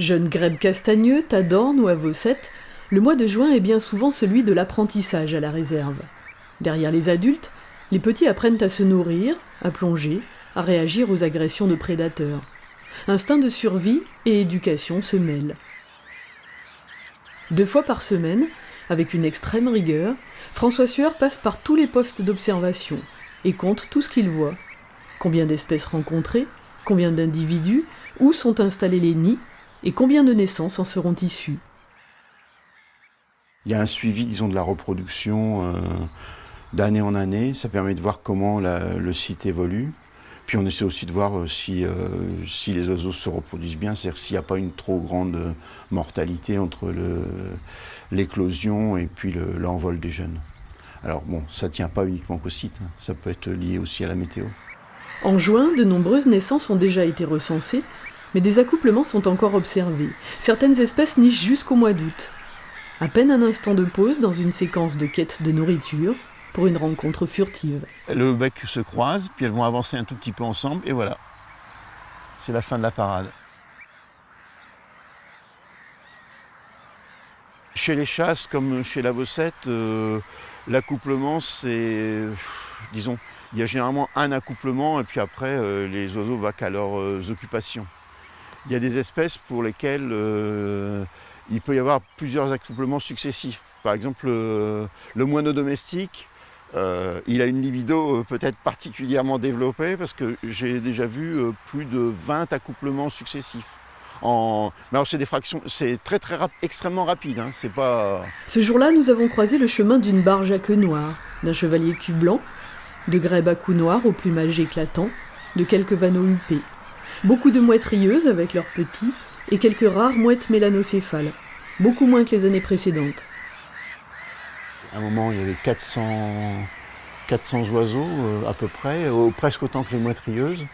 Jeunes grèbes castagneux, Tadorne ou à Vaucette, le mois de juin est bien souvent celui de l'apprentissage à la réserve. Derrière les adultes, les petits apprennent à se nourrir, à plonger, à réagir aux agressions de prédateurs. Instinct de survie et éducation se mêlent. 2 fois par semaine, avec une extrême rigueur, François Sueur passe par tous les postes d'observation et compte tout ce qu'il voit. Combien d'espèces rencontrées, combien d'individus, où sont installés les nids et combien de naissances en seront issues. Il y a un suivi, disons, de la reproduction d'année en année. Ça permet de voir comment le site évolue. Puis on essaie aussi de voir si les oiseaux se reproduisent bien, c'est-à-dire s'il n'y a pas une trop grande mortalité entre l'éclosion et puis l'envol des jeunes. Alors bon, ça ne tient pas uniquement qu'au site, hein. Ça peut être lié aussi à la météo. En juin, de nombreuses naissances ont déjà été recensées, mais des accouplements sont encore observés. Certaines espèces nichent jusqu'au mois d'août. À peine un instant de pause dans une séquence de quête de nourriture pour une rencontre furtive. Le bec se croise, puis elles vont avancer un tout petit peu ensemble, et voilà. C'est la fin de la parade. Chez les chasses, comme chez la Vaucette, l'accouplement, c'est... Disons, il y a généralement un accouplement, et puis après, les oiseaux vaquent à leurs occupations. Il y a des espèces pour lesquelles il peut y avoir plusieurs accouplements successifs. Par exemple, le moineau domestique, il a une libido peut-être particulièrement développée parce que j'ai déjà vu plus de 20 accouplements successifs. Mais alors c'est des fractions, c'est extrêmement rapide, hein, c'est pas... Ce jour-là, nous avons croisé le chemin d'une barge à queue noire, d'un chevalier cul blanc, de grèbes à cou noir au plumage éclatant, de quelques vanneaux huppés. Beaucoup de mouettes rieuses avec leurs petits et quelques rares mouettes mélanocéphales, beaucoup moins que les années précédentes. À un moment, il y avait 400 oiseaux à peu près, presque autant que les mouettes rieuses.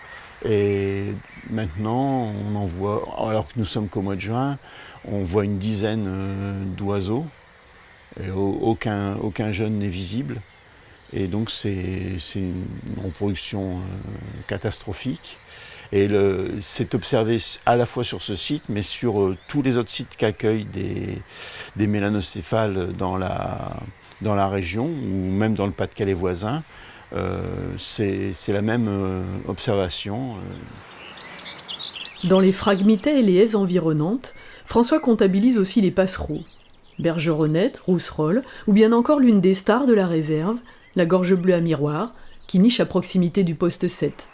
Et maintenant, on en voit, alors que nous sommes qu'au mois de juin, on voit une dizaine d'oiseaux. Et aucun jeune n'est visible. Et donc c'est une reproduction catastrophique. Et c'est observé à la fois sur ce site, mais sur tous les autres sites qui accueillent des mélanocéphales dans la région, ou même dans le Pas-de-Calais voisin. C'est la même observation. Dans les phragmités et les haies environnantes, François comptabilise aussi les passereaux. Bergeronnettes, rousserolles, ou bien encore l'une des stars de la réserve, la gorge bleue à miroir, qui niche à proximité du poste 7.